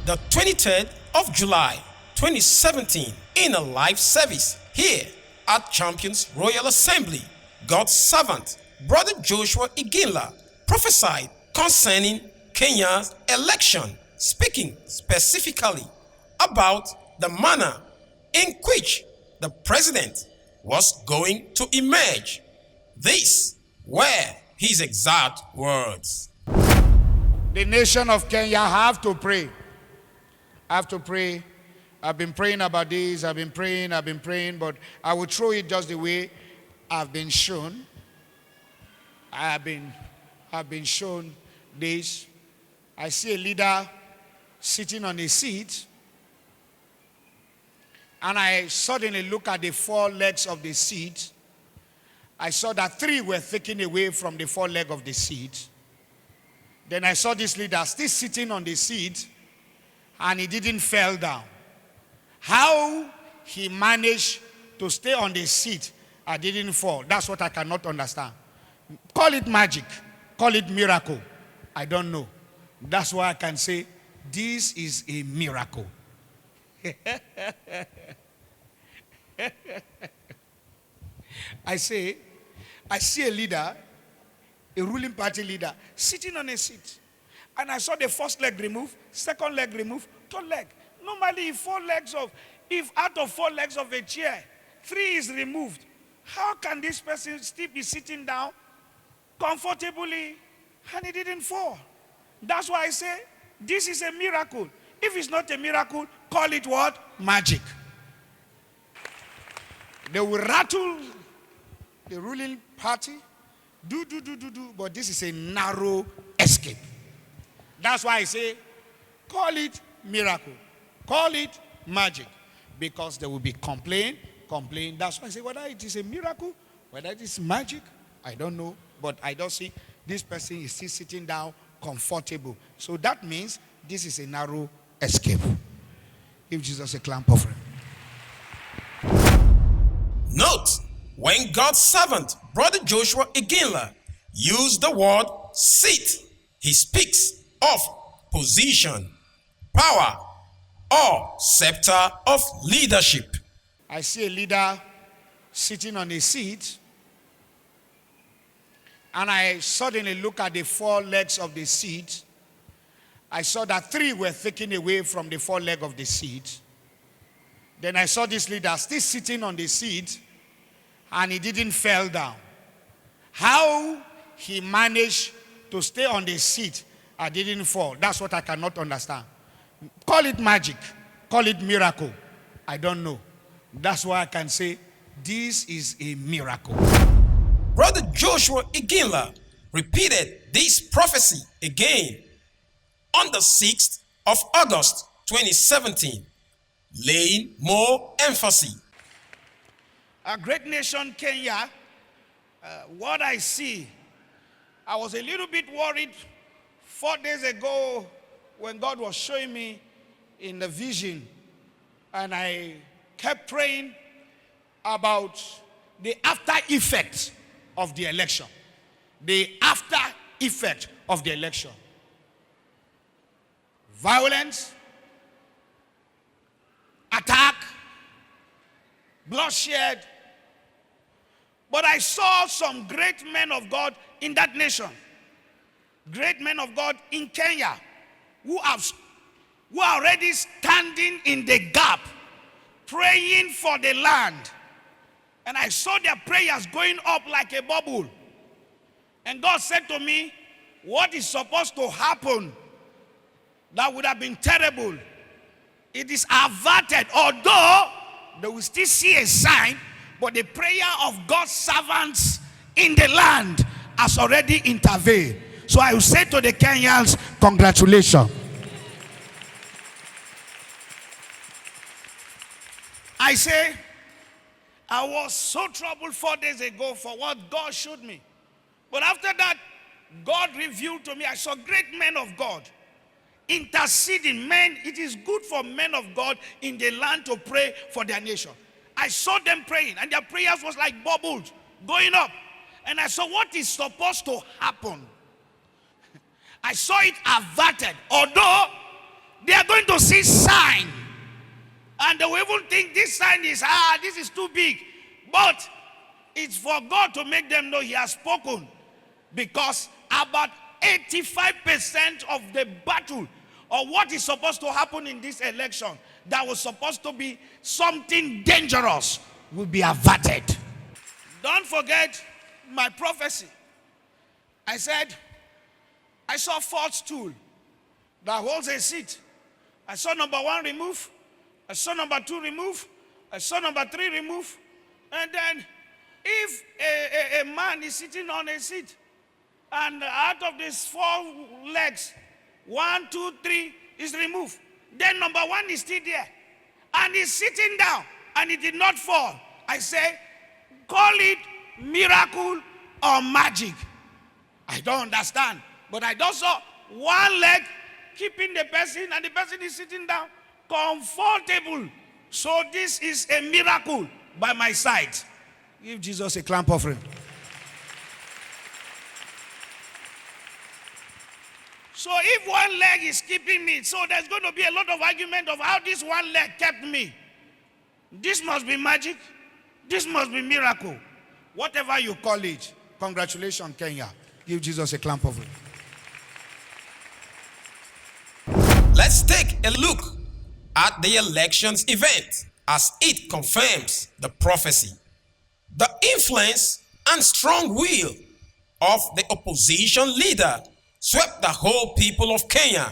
the 23rd of July, 2017, in a live service here at Champions Royal Assembly. God's servant, Brother Joshua Iginla, prophesied concerning Kenya's election, speaking specifically about the manner in which the president was going to emerge. These were his exact words. The nation of Kenya have to pray. Have to pray. I've been praying about this. I've been praying, but I will throw it just the way I've been shown. I've been shown this. I see a leader sitting on a seat, and I suddenly look at the four legs of the seat. I saw that three were taken away from the four legs of the seat. Then I saw this leader still sitting on the seat, and he didn't fall down. How he managed to stay on the seat and didn't fall, that's what I cannot understand. Call it magic, call it miracle, I don't know. That's why I can say this is a miracle. I see a leader, a ruling party leader, sitting on a seat. And I saw the first leg removed, second leg removed, third leg. Normally, if out of four legs of a chair, three is removed, how can this person still be sitting down comfortably and he didn't fall? That's why I say this is a miracle. If it's not a miracle, call it what? Magic. They will rattle the ruling party, do, but this is a narrow escape. That's why I say, call it miracle, call it magic, because there will be complaint. That's why I say, whether it is a miracle, whether it is magic, I don't know, but I don't see this person is still sitting down comfortable. So that means this is a narrow escape. Give Jesus a clap offering. Note, when God's servant, Brother Joshua Iginla, used the word seat, he speaks of position, power, or scepter of leadership. I see a leader sitting on a seat, and I suddenly look at the four legs of the seat. I saw that three were taken away from the four legs of the seat. Then I saw this leader still sitting on the seat, and he didn't fall down. How he managed to stay on the seat and didn't fall, that's what I cannot understand. Call it magic, call it miracle, I don't know. That's why I can say this is a miracle. Brother Joshua Iginla repeated this prophecy again on the 6th of August 2017, laying more emphasis. A great nation, Kenya, what I see, I was a little bit worried 4 days ago when God was showing me in the vision, and I kept praying about the after effect of the election. The after effect of the election. Violence, attack, bloodshed. But I saw some great men of God in that nation. Great men of God in Kenya who are already standing in the gap, praying for the land. And I saw their prayers going up like a bubble. And God said to me, what is supposed to happen that would have been terrible, it is averted, although they will still see a sign, but the prayer of God's servants in the land has already intervened. So I will say to the Kenyans, congratulations. I say, I was so troubled 4 days ago for what God showed me. But after that, God revealed to me, I saw great men of God interceding. Men, it is good for men of God in the land to pray for their nation. I saw them praying, and their prayers was like bubbles going up. And I saw what is supposed to happen. I saw it averted, although they are going to see sign. And they will even think this sign is, this is too big. But it's for God to make them know he has spoken. Because about 85% of the battle or what is supposed to happen in this election that was supposed to be something dangerous will be averted. Don't forget my prophecy. I said, I saw 4 stools that holds a seat. I saw number 1 remove. I saw number 2 remove. I saw number 3 remove. And then if a man is sitting on a seat and out of these 4 legs, 1, 2, 3 is removed, then number 1 is still there. And he's sitting down and it did not fall. I say, call it miracle or magic. I don't understand. But I just saw 1 leg keeping the person and the person is sitting down comfortable. So this is a miracle by my side. Give Jesus a clap offering. So if 1 leg is keeping me, so there's going to be a lot of argument of how this 1 leg kept me. This must be magic. This must be miracle. Whatever you call it. Congratulations, Kenya. Give Jesus a clap offering. Let's take a look at the elections event as it confirms the prophecy. The influence and strong will of the opposition leader swept the whole people of Kenya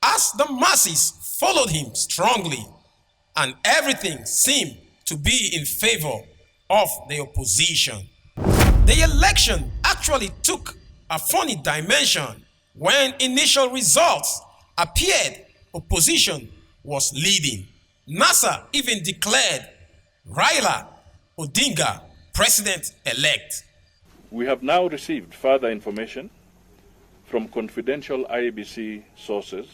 as the masses followed him strongly, and everything seemed to be in favor of the opposition. The election actually took a funny dimension when initial results appeared opposition was leading. NASA even declared Raila Odinga president-elect. We have now received further information from confidential IEBC sources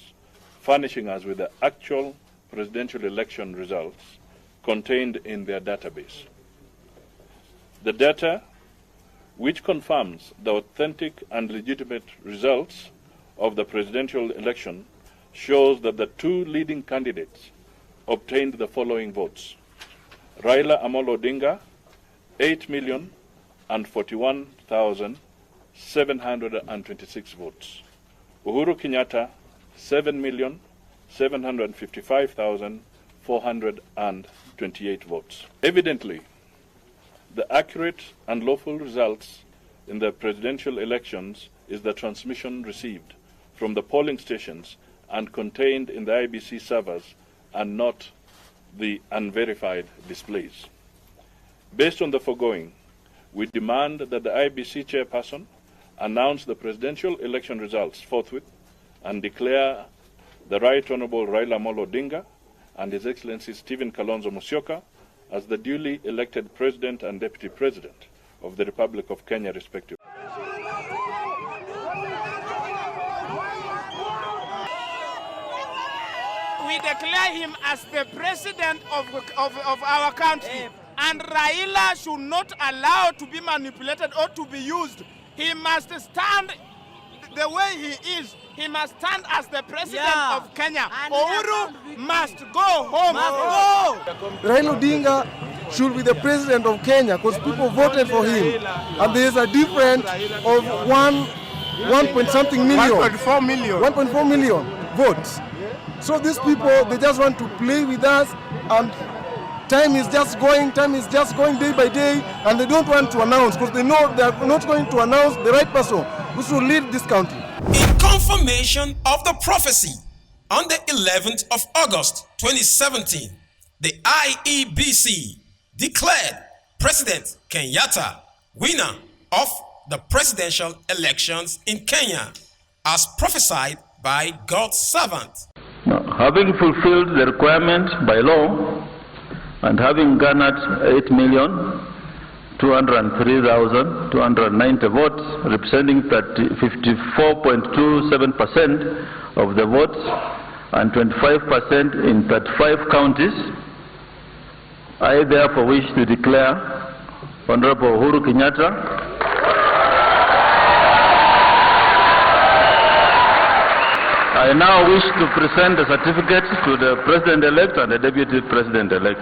furnishing us with the actual presidential election results contained in their database. The data, which confirms the authentic and legitimate results of the presidential election, shows that the 2 leading candidates obtained the following votes. Raila Amolo Odinga, 8,041,726 votes. Uhuru Kenyatta, 7,755,428 votes. Evidently, the accurate and lawful results in the presidential elections is the transmission received from the polling stations and contained in the IBC servers and not the unverified displays. Based on the foregoing, we demand that the IBC chairperson announce the presidential election results forthwith and declare the Right Honorable Raila Amolo Odinga and His Excellency Stephen Kalonzo Musyoka as the duly elected President and Deputy President of the Republic of Kenya, respectively. We declare him as the president of our country. And Raila should not allow to be manipulated or to be used. He must stand the way he is. He must stand as the president of Kenya. Uhuru must go home. Raila Odinga should be the president of Kenya because people voted for him. And there is a difference of 1.something million. 1.4 million. 1.4 million votes. So these people, they just want to play with us, and time is just going day by day, and they don't want to announce because they know they are not going to announce the right person who should lead this country. In confirmation of the prophecy, on the 11th of August 2017, the IEBC declared President Kenyatta winner of the presidential elections in Kenya, as prophesied by God's servant. Now, having fulfilled the requirement by law and having garnered 8,203,290 votes, representing 54.27% of the votes and 25% in 35 counties, I therefore wish to declare Honorable Uhuru Kenyatta I now wish to present the certificate to the President-elect and the Deputy President-elect.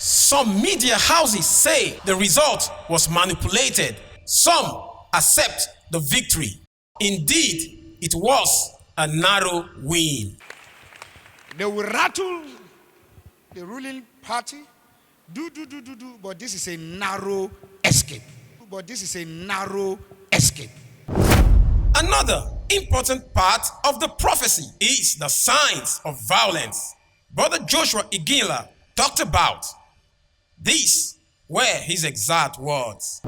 Some media houses say the result was manipulated. Some accept the victory. Indeed, it was a narrow win. They will rattle the ruling party, but this is a narrow escape. Another important part of the prophecy is the signs of violence. Brother Joshua Iginla talked about. These were his exact words.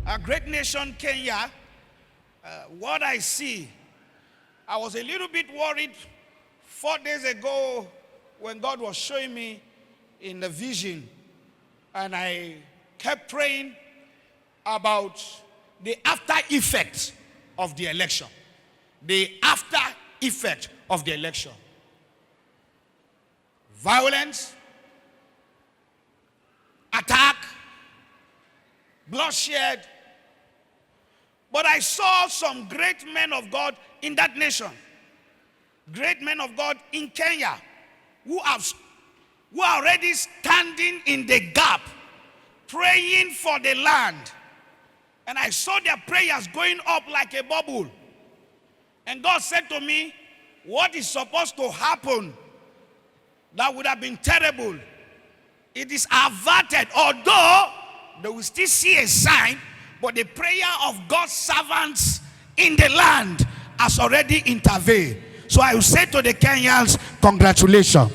A great nation, Kenya, what I see, I was a little bit worried 4 days ago when God was showing me in the vision, and I kept praying about the after effect of the election. The after effect of the election. Violence, attack, bloodshed. But I saw some great men of God in that nation. Great men of God in Kenya who are already standing in the gap, praying for the land. And I saw their prayers going up like a bubble. And God said to me, what is supposed to happen that would have been terrible, it is averted, although they will still see a sign, but the prayer of God's servants in the land has already intervened. So I will say to the Kenyans, congratulations.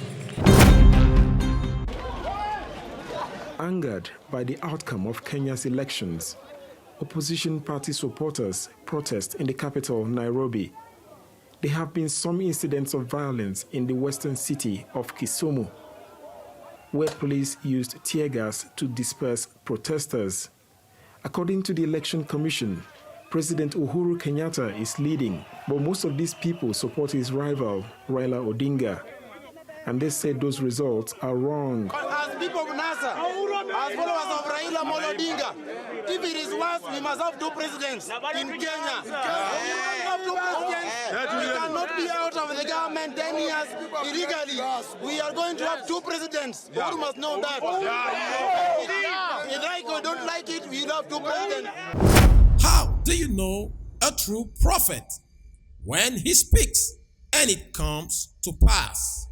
Angered by the outcome of Kenya's elections, opposition party supporters protest in the capital, Nairobi. There have been some incidents of violence in the western city of Kisumu, where police used tear gas to disperse protesters. According to the Election Commission, President Uhuru Kenyatta is leading, but most of these people support his rival, Raila Odinga. And they say those results are wrong. As people of NASA, as followers of Raila Odinga, if it is worse, we must have two presidents in Kenya. We have two presidents. We cannot be out of the government 10 years illegally. We are going to have two presidents. You must know that. If I don't like it, we will have two presidents. How do you know a true prophet? When he speaks and it comes to pass.